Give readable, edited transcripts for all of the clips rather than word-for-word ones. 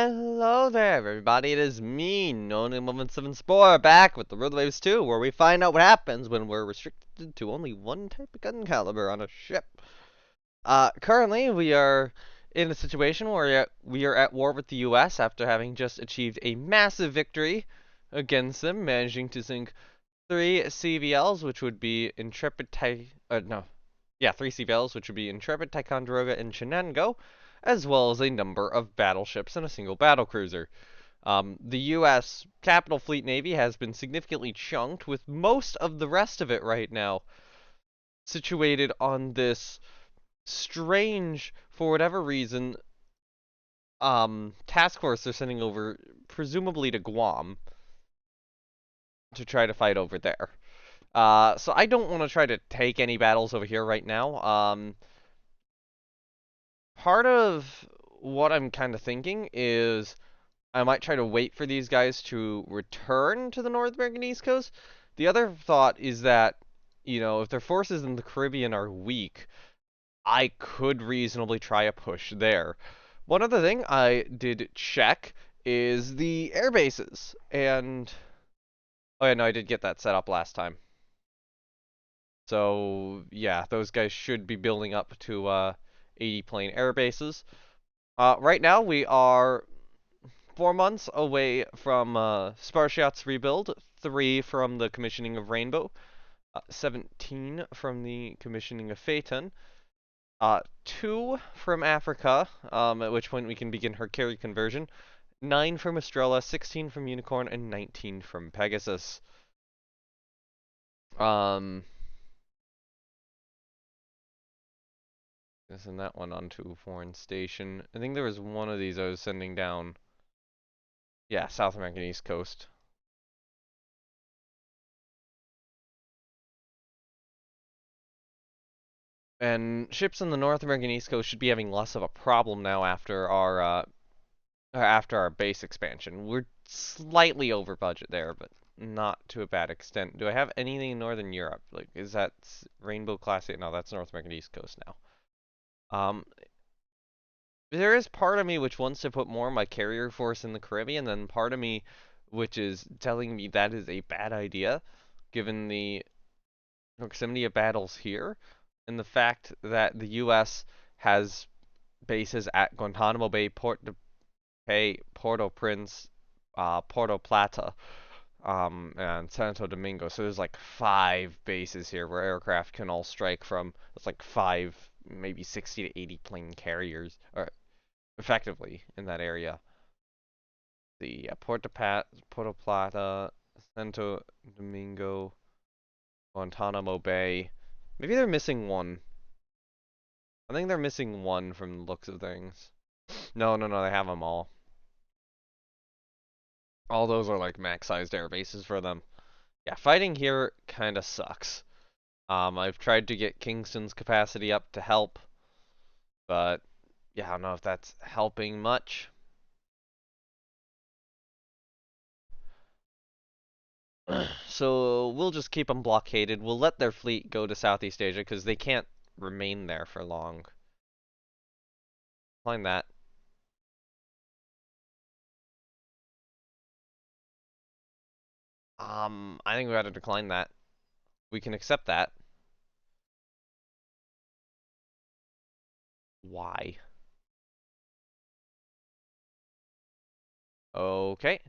Hello there, everybody. It is me, No7 Spore, back with the Road Waves 2, where we find out what happens when we're restricted to only one type of gun caliber on a ship. Currently, we are in a situation where we are at war with the U.S. after having just achieved a massive victory against them, managing to sink three CVLs, which would be three CVLs, which would be Intrepid, Ticonderoga, and Shenango, as well as a number of battleships and a single battlecruiser. The U.S. Capital Fleet Navy has been significantly chunked, with most of the rest of it right now situated on this strange, for whatever reason, task force they're sending over, presumably to Guam, to try to fight over there. So I don't want to try to take any battles over here right now. Part of what I'm kind of thinking is I might try to wait for these guys to return to the North American East Coast. The other thought is that, if their forces in the Caribbean are weak, I could reasonably try a push there. One other thing I did check is the air bases, and oh yeah, no, I did get that set up last time. So yeah, those guys should be building up to 80 plane air bases. Right now we are 4 months away from Spartiat's rebuild, 3 from the commissioning of Rainbow, 17 from the commissioning of Phaeton, 2 from Africa, at which point we can begin her carry conversion, 9 from Estrella, 16 from Unicorn, and 19 from Pegasus. Send that one onto foreign station. I think there was one of these I was sending down. Yeah, South American East Coast. And ships in the North American East Coast should be having less of a problem now after our base expansion. We're slightly over budget there, but not to a bad extent. Do I have anything in Northern Europe? Like, is that Rainbow Class 8? No, that's North American East Coast now. There is part of me which wants to put more of my carrier force in the Caribbean, and part of me which is telling me that is a bad idea, given the proximity of battles here, and the fact that the U.S. has bases at Guantanamo Bay, Port-au-Prince, Puerto Plata, and Santo Domingo. So there's like 5 bases here where aircraft can all strike from. It's like 5, maybe 60 to 80 plane carriers, or effectively in that area. The Puerto Plata, Santo Domingo, Guantanamo Bay. Maybe they're missing one. I think they're missing one from the looks of things. No, they have them all. All those are like max-sized air bases for them. Yeah, fighting here kind of sucks. I've tried to get Kingston's capacity up to help, but yeah, I don't know if that's helping much. So we'll just keep them blockaded. We'll let their fleet go to Southeast Asia because they can't remain there for long. Find that. I think we got to decline that. We can accept that. Why? Okay.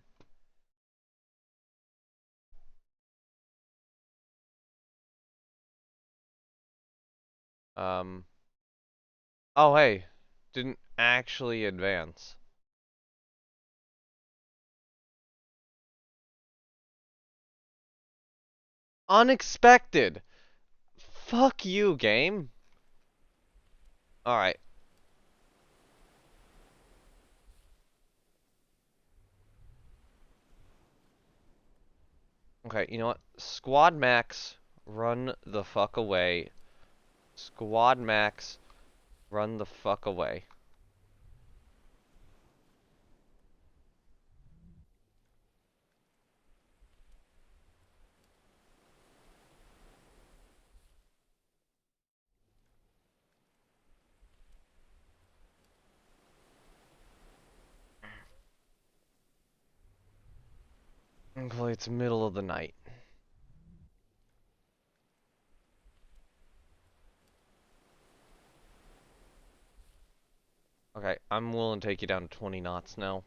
Um. Oh, hey. Didn't actually advance. Unexpected. Fuck you, game. Alright. Okay, you know what? Squad Max, run the fuck away. Squad Max, run the fuck away. Thankfully, it's middle of the night. Okay, I'm willing to take you down to 20 knots now.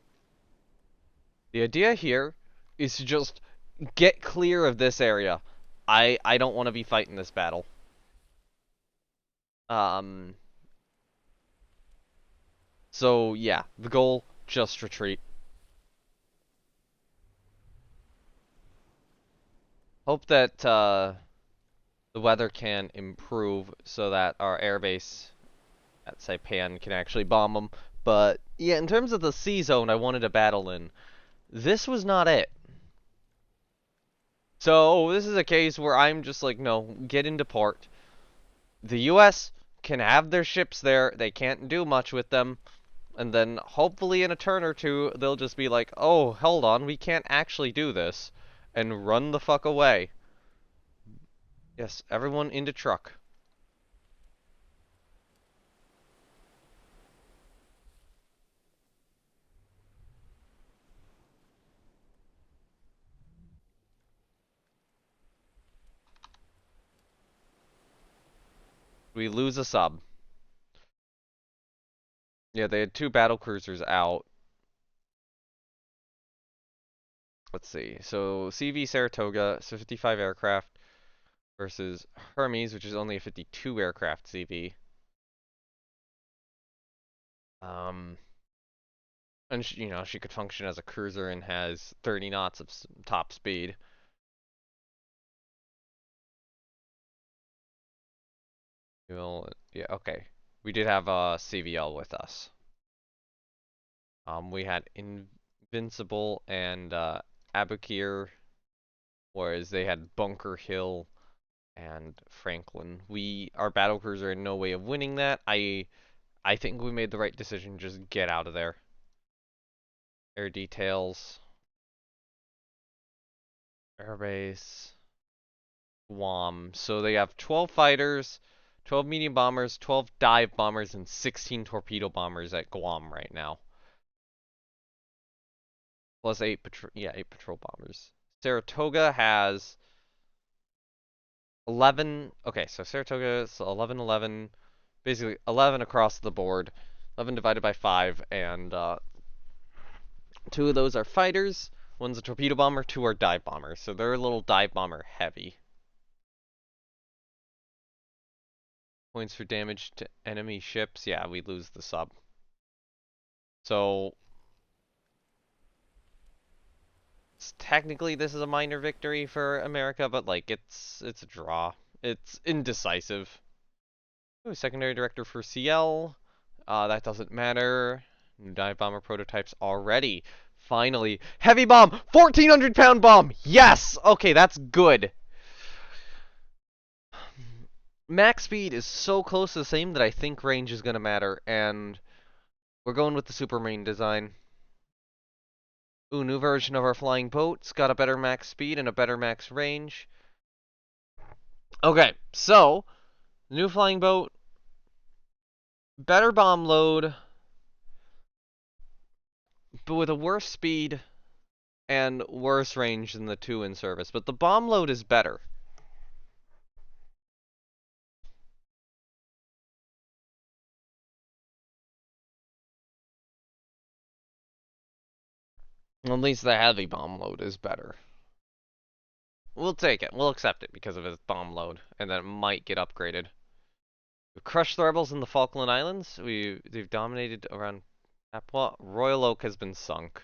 The idea here is to just get clear of this area. I don't want to be fighting this battle. Um, so yeah, the goal, just retreat. Hope that the weather can improve so that our airbase at Saipan can actually bomb them. But yeah, in terms of the sea zone I wanted to battle in, this was not it. So this is a case where I'm just like, no, get into port. The US can have their ships there, they can't do much with them, and then hopefully in a turn or two, they'll just be like, oh, hold on, we can't actually do this, and run the fuck away. Yes, everyone into truck. We lose a sub. Yeah, they had 2 battle cruisers out. Let's see. So CV Saratoga, so 55 aircraft versus Hermes, which is only a 52 aircraft CV. And she could function as a cruiser and has 30 knots of top speed. Well, yeah, okay. We did have a CVL with us. We had Invincible and Abukir, whereas they had Bunker Hill and Franklin. Our battle cruiser had no way of winning that. I think we made the right decision. Just get out of there. Air details, airbase, Guam. So they have 12 fighters, 12 medium bombers, 12 dive bombers, and 16 torpedo bombers at Guam right now. Plus 8 patrol bombers. Saratoga has 11. Okay, so Saratoga is 11, 11, basically 11 across the board. 11 divided by 5, and 2 of those are fighters. One's a torpedo bomber, 2 are dive bombers. So they're a little dive bomber heavy. Points for damage to enemy ships. Yeah, we lose the sub. So technically this is a minor victory for America, but like it's a draw. It's indecisive. Ooh, secondary director for CL. That doesn't matter. New dive bomber prototypes already. Finally, heavy bomb, 1,400-pound bomb. Yes. Okay, that's good. Max speed is so close to the same that I think range is gonna matter, and we're going with the Supermarine design. Ooh, new version of our flying boat. It's got a better max speed and a better max range. Okay, so new flying boat, better bomb load, but with a worse speed and worse range than the 2 in service. But the bomb load is better. At least the heavy bomb load is better. We'll take it. We'll accept it because of its bomb load, and then it might get upgraded. We've crushed the rebels in the Falkland Islands. They've dominated around Papua. Royal Oak has been sunk.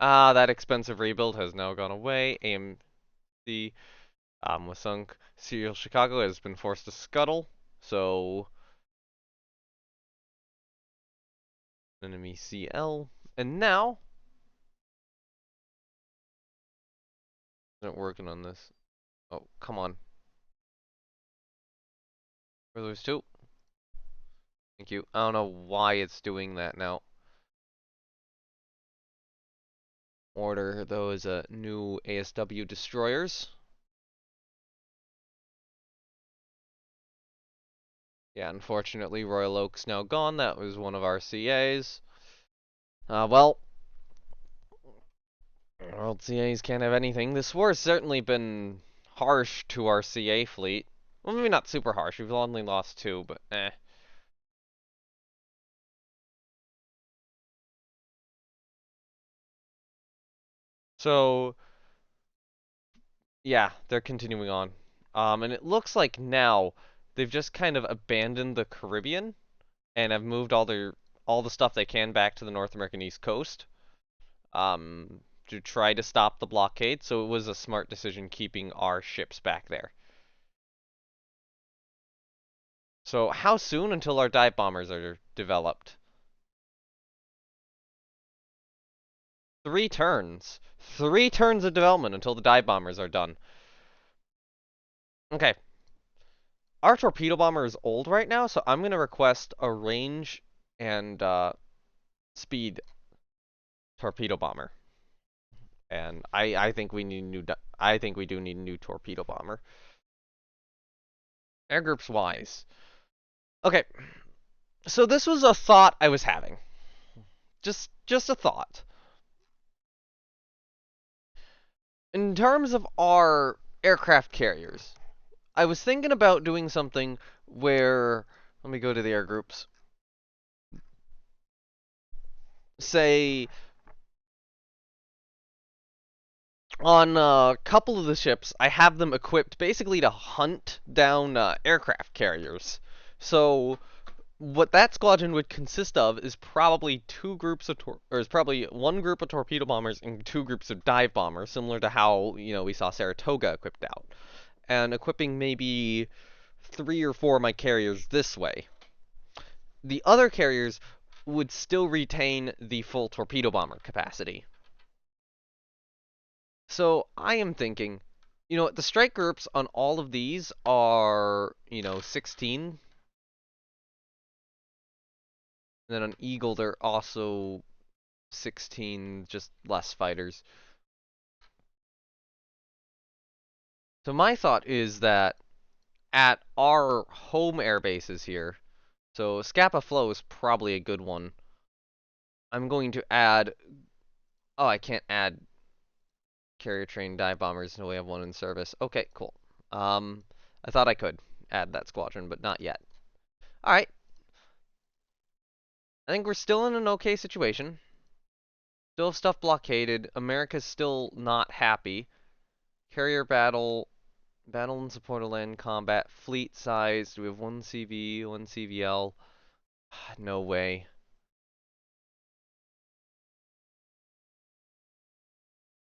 Ah, that expensive rebuild has now gone away. AMC was sunk. Serial Chicago has been forced to scuttle. So enemy CL, and now they're working on this. Oh, come on. Where are those 2? Thank you. I don't know why it's doing that now. Order those new ASW destroyers. Yeah, unfortunately, Royal Oak's now gone. That was one of our CAs. Well, World CAs can't have anything. This war has certainly been harsh to our CA fleet. Well, maybe not super harsh. We've only lost 2, but eh. So, yeah, they're continuing on. And it looks like now they've just kind of abandoned the Caribbean and have moved all the stuff they can back to the North American East Coast. To try to stop the blockade. So it was a smart decision keeping our ships back there. So how soon until our dive bombers are developed? 3 turns. 3 turns of development until the dive bombers are done. Okay. Our torpedo bomber is old right now, so I'm going to request a range and speed torpedo bomber. And I think we need I think we do need a new torpedo bomber. Air groups wise. Okay. So this was a thought I was having. Just a thought. In terms of our aircraft carriers, I was thinking about doing something where, let me go to the air groups. Say, on a couple of the ships, I have them equipped basically to hunt down aircraft carriers. So, what that squadron would consist of is probably probably 1 group of torpedo bombers and 2 groups of dive bombers, similar to how, we saw Saratoga equipped out. And equipping maybe 3 or 4 of my carriers this way. The other carriers would still retain the full torpedo bomber capacity. So I am thinking, the strike groups on all of these are, 16. And then on Eagle, they're also 16, just less fighters. So my thought is that at our home air bases here, so Scapa Flow is probably a good one. I'm going to add, oh, I can't add carrier trained dive bombers until we have 1 in service. Okay, cool. I thought I could add that squadron, but not yet. Alright. I think we're still in an okay situation. Still have stuff blockaded. America's still not happy. Carrier battle. Battle in support of land combat. Fleet size. Do we have 1 CV, 1 CVL? No way.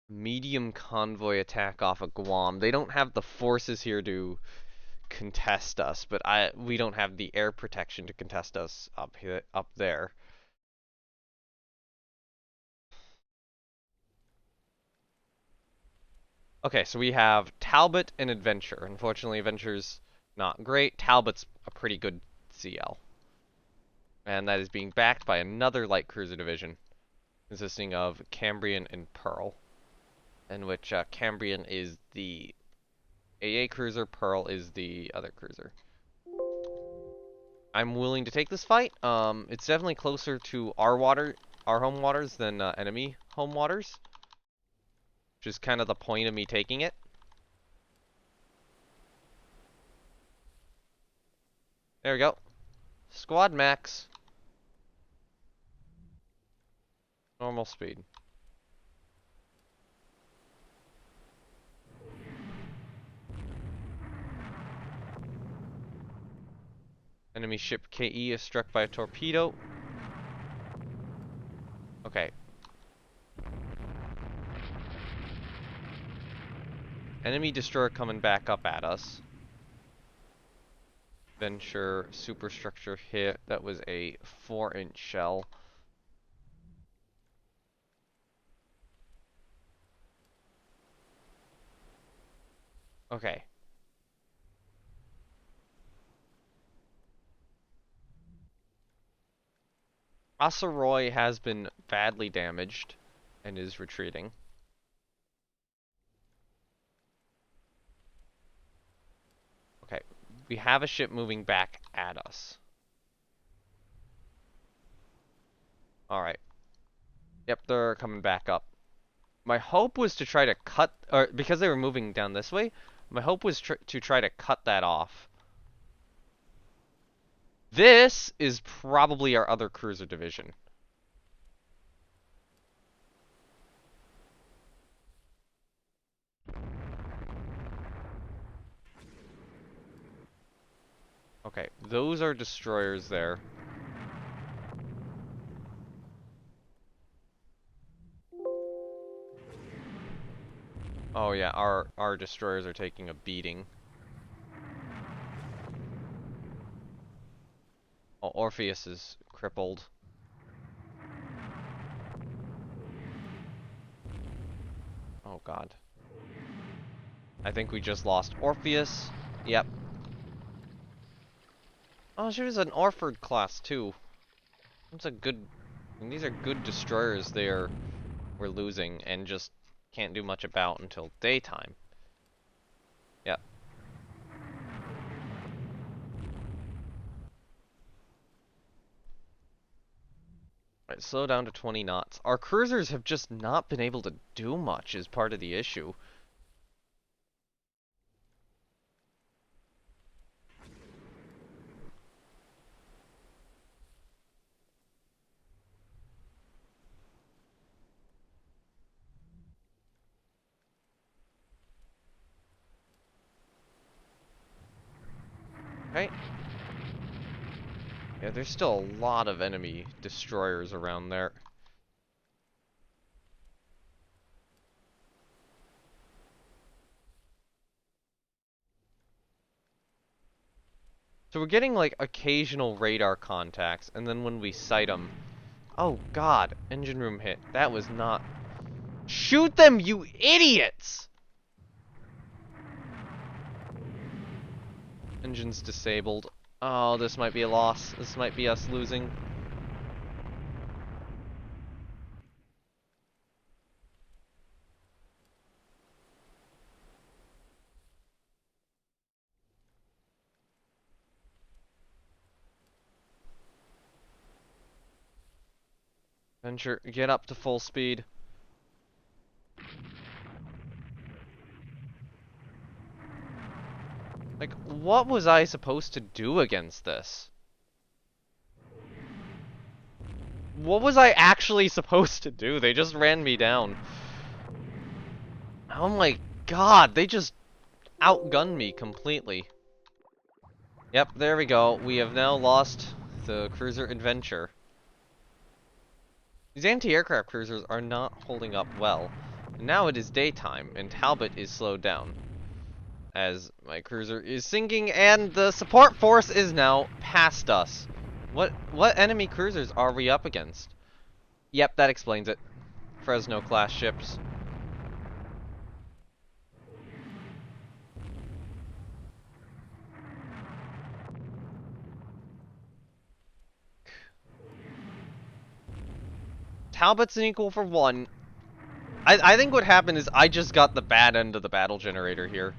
Medium convoy attack off of Guam. They don't have the forces here to contest us, but we don't have the air protection to contest us up there. Okay, so we have Talbot and Adventure. Unfortunately, Adventure's not great. Talbot's a pretty good CL. And that is being backed by another light cruiser division, consisting of Cambrian and Pearl, in which Cambrian is the AA cruiser, Pearl is the other cruiser. I'm willing to take this fight. It's definitely closer to our home waters than enemy home waters, which is kind of the point of me taking it. There we go. Squad max. Normal speed. Enemy ship KE is struck by a torpedo. Okay. Enemy destroyer coming back up at us. Venture superstructure hit. That was a 4-inch shell. Okay. Asaroy has been badly damaged and is retreating. Okay. We have a ship moving back at us. Alright. Yep, they're coming back up. My hope was to try to cut, or because they were moving down this way, my hope was to try to cut that off. This is probably our other cruiser division. Okay, those are destroyers there. Oh yeah, our destroyers are taking a beating. Oh, Orpheus is crippled. Oh god. I think we just lost Orpheus. Yep. Oh, she was an Orford class too. That's a good. I mean, these are good destroyers. We're losing and just can't do much about until daytime. Yep. Alright, slow down to 20 knots. Our cruisers have just not been able to do much is part of the issue. Okay. Yeah, there's still a lot of enemy destroyers around there. So we're getting like occasional radar contacts, and then when we sight them, oh god, engine room hit. That was not. Shoot them, you idiots! Engine's disabled. Oh, this might be a loss. This might be us losing. Venture, get up to full speed. Like, what was I supposed to do against this? What was I actually supposed to do? They just ran me down. Oh my god, they just outgunned me completely. Yep, there we go. We have now lost the cruiser Adventure. These anti-aircraft cruisers are not holding up well. Now it is daytime, and Talbot is slowed down. As my cruiser is sinking, and the support force is now past us. What enemy cruisers are we up against? Yep, that explains it. Fresno class ships. Talbot's an equal for 1. I think what happened is I just got the bad end of the battle generator here.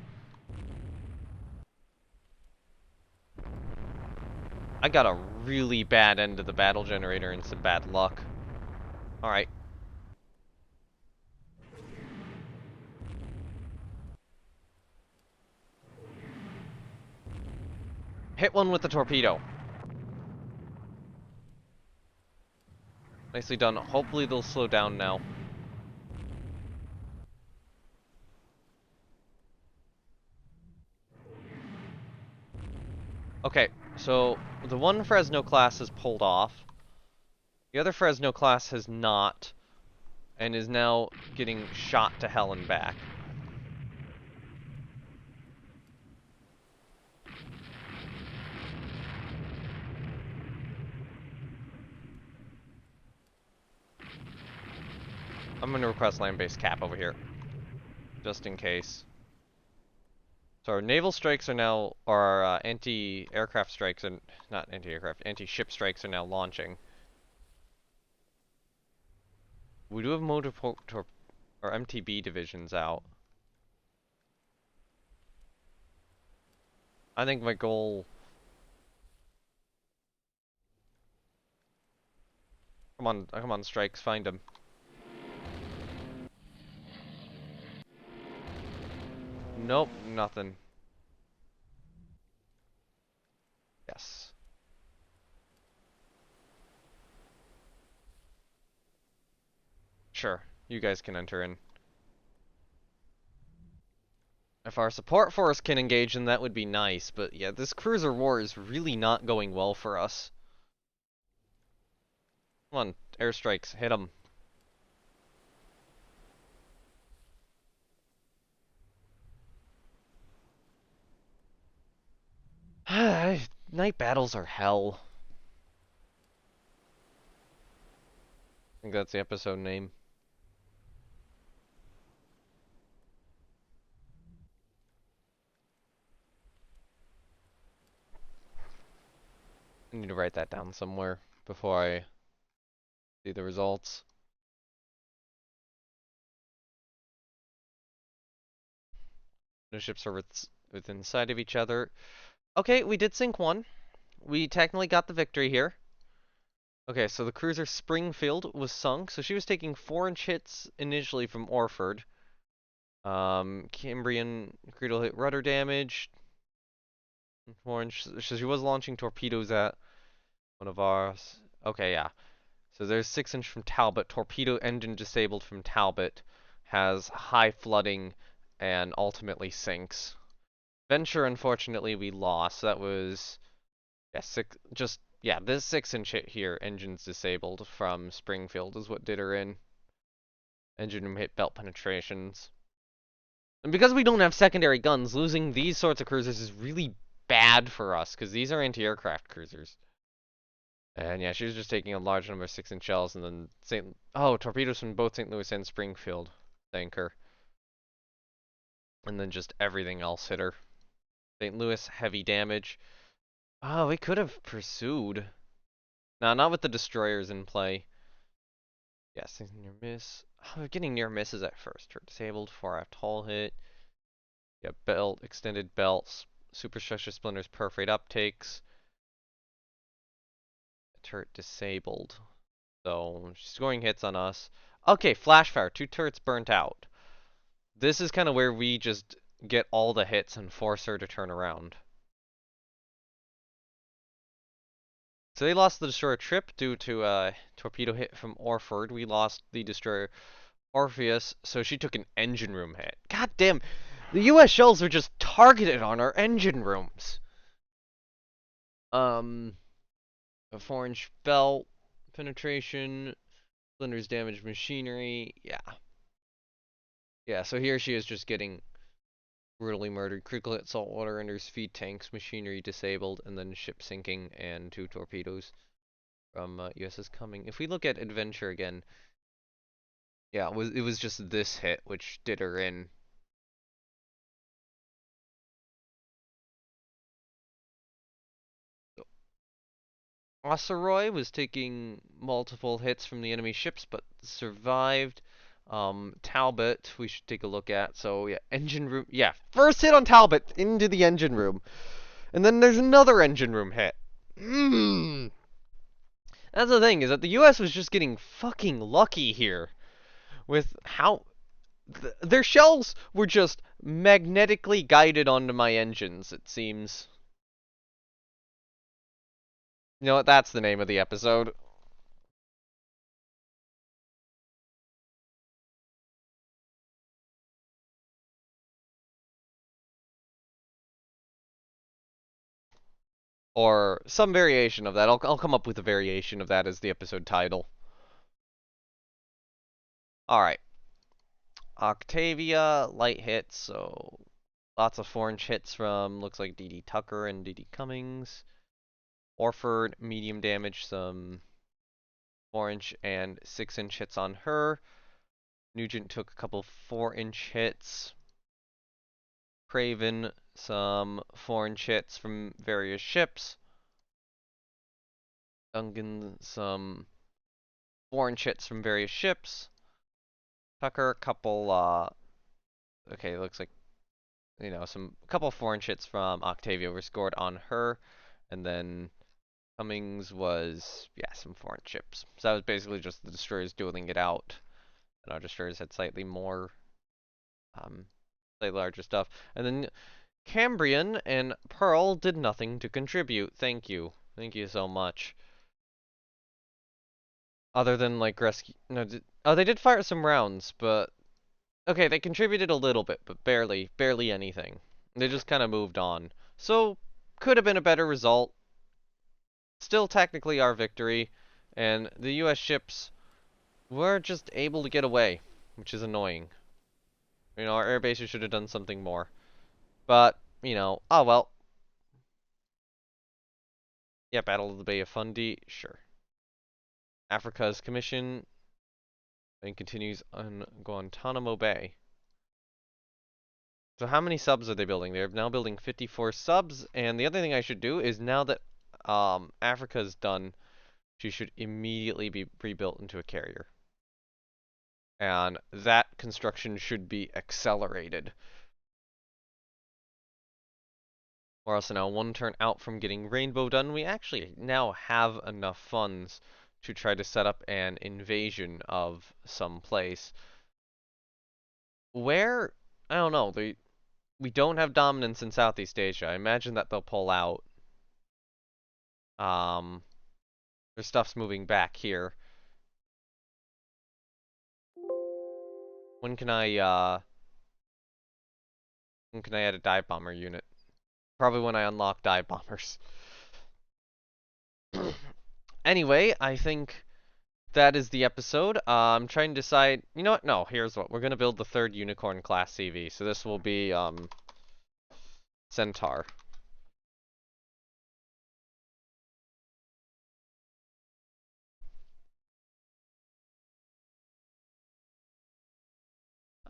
I got a really bad end of the battle generator and some bad luck. Alright. Hit one with the torpedo. Nicely done. Hopefully they'll slow down now. Okay, so the one Fresno class has pulled off. The other Fresno class has not, and is now getting shot to hell and back. I'm gonna request land-based cap over here, just in case. So our naval strikes are now, or our anti-aircraft strikes, and not anti-aircraft, anti-ship strikes are now launching. We do have motor or MTB divisions out. I think my goal. Come on, strikes, find them. Nope, nothing. Yes. Sure, you guys can enter in. If our support force can engage, then that would be nice, but yeah, this cruiser war is really not going well for us. Come on, airstrikes, hit them. Night battles are hell. I think that's the episode name. I need to write that down somewhere before I see the results. The ships are within sight of each other. Okay, we did sink one. We technically got the victory here. Okay, so the cruiser Springfield was sunk, so she was taking 4-inch hits initially from Orford. Cambrian cradle hit rudder damage. 4-inch, so she was launching torpedoes at one of ours. Okay, yeah. So there's 6-inch from Talbot. Torpedo engine disabled from Talbot. Has high flooding and ultimately sinks. Venture, unfortunately, we lost. That was, yeah, this 6-inch hit here, engines disabled from Springfield is what did her in. Engine room hit belt penetrations. And because we don't have secondary guns, losing these sorts of cruisers is really bad for us, because these are anti-aircraft cruisers. And yeah, she was just taking a large number of 6-inch shells, and then torpedoes from both St. Louis and Springfield sank her. And then just everything else hit her. St. Louis, heavy damage. Oh, we could have pursued. Nah, not with the destroyers in play. Yes, near miss. Oh, we're getting near misses at first. Turret disabled, far aft hull hit. Yeah, belt, extended belts, superstructure splinters, perforate uptakes. Turret disabled. So, she's scoring hits on us. Okay, flash fire. 2 turrets burnt out. This is kind of where we just get all the hits and force her to turn around. So they lost the destroyer Trip due to a torpedo hit from Orford. We lost the destroyer Orpheus, so she took an engine room hit. God damn, the US shells are just targeted on our engine rooms. A 4-inch belt penetration, splinters damaged machinery. Yeah. Yeah, so here she is just getting brutally murdered. Critical hit, saltwater enters, feed tanks, machinery disabled, and then ship sinking and 2 torpedoes from USS Cumming. If we look at Adventure again, yeah, it was just this hit which did her in. Osseroy was taking multiple hits from the enemy ships, but survived. Talbot, we should take a look at. So yeah, engine room. Yeah, first hit on Talbot into the engine room, and then there's another engine room hit. That's the thing, is that the U.S. was just getting fucking lucky here with how their shells were just magnetically guided onto my engines. It seems. You know what? That's the name of the episode. Or some variation of that. I'll come up with a variation of that as the episode title. Alright. Octavia, light hits, so lots of 4-inch hits from, looks like D.D. Tucker and D.D. Cummings. Orford, medium damage, some 4-inch and 6-inch hits on her. Nugent took a couple 4-inch hits. Craven, some 4-inch hits from various ships. Duncan, some 4-inch hits from various ships. Tucker, a couple, okay, looks like, a couple 4-inch hits from Octavia were scored on her. And then Cummings was, yeah, some 4-inch ships. So that was basically just the destroyers dueling it out. And our destroyers had slightly more slightly larger stuff. And then Cambrian and Pearl did nothing to contribute. Thank you. Thank you so much. Other than like rescue. No, oh, they did fire some rounds, but okay, they contributed a little bit, but barely anything. They just kind of moved on. So could have been a better result. Still technically our victory, and the U.S. ships were just able to get away, which is annoying. You know, our air bases should have done something more. But, you know, oh well. Yeah, Battle of the Bay of Fundy, sure. Africa's commission and continues on Guantanamo Bay. So how many subs are they building? They're now building 54 subs, and the other thing I should do is now that Africa's done, she should immediately be rebuilt into a carrier. And that construction should be accelerated. We're also now one turn out from getting Rainbow done. We actually now have enough funds to try to set up an invasion of some place where, I don't know, we don't have dominance in Southeast Asia. I imagine that they'll pull out. Um, their stuff's moving back here. When can I add a dive bomber unit? Probably when I unlock dive bombers. Anyway, I think that is the episode. I'm trying to decide. You know what? No, here's what. We're gonna build the third Unicorn class CV. So this will be Centaur.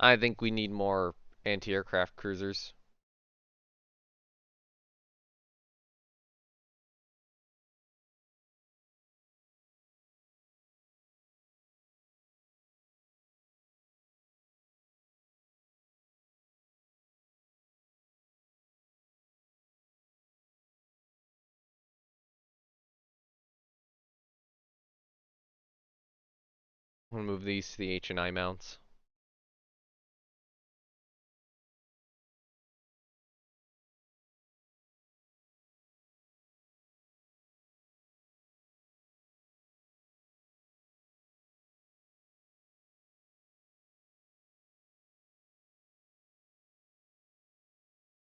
I think we need more anti-aircraft cruisers. I'm gonna move these to the H&I mounts.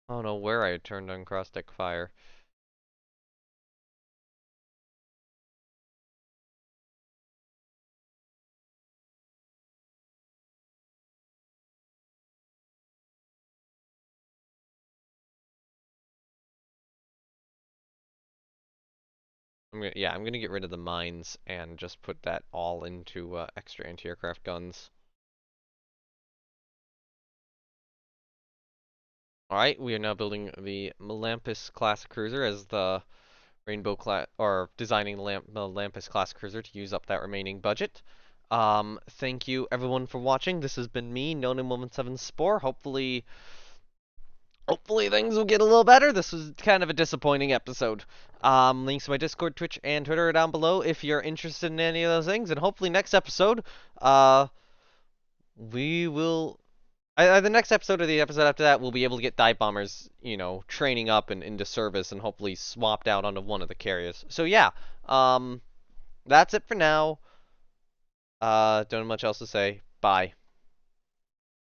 I don't know where I had turned on cross-deck fire. I'm gonna get rid of the mines and just put that all into extra anti-aircraft guns. Alright, we are now building the Melampus class cruiser as the Rainbow class, or designing the Melampus class cruiser to use up that remaining budget. Thank you everyone for watching. This has been me, Nonim17 Spore. Hopefully things will get a little better. This was kind of a disappointing episode. Links to my Discord, Twitch, and Twitter are down below if you're interested in any of those things. And hopefully next episode, we will... the next episode or the episode after that, we'll be able to get dive bombers, you know, training up and into service and hopefully swapped out onto one of the carriers. So yeah, that's it for now. Don't have much else to say. Bye.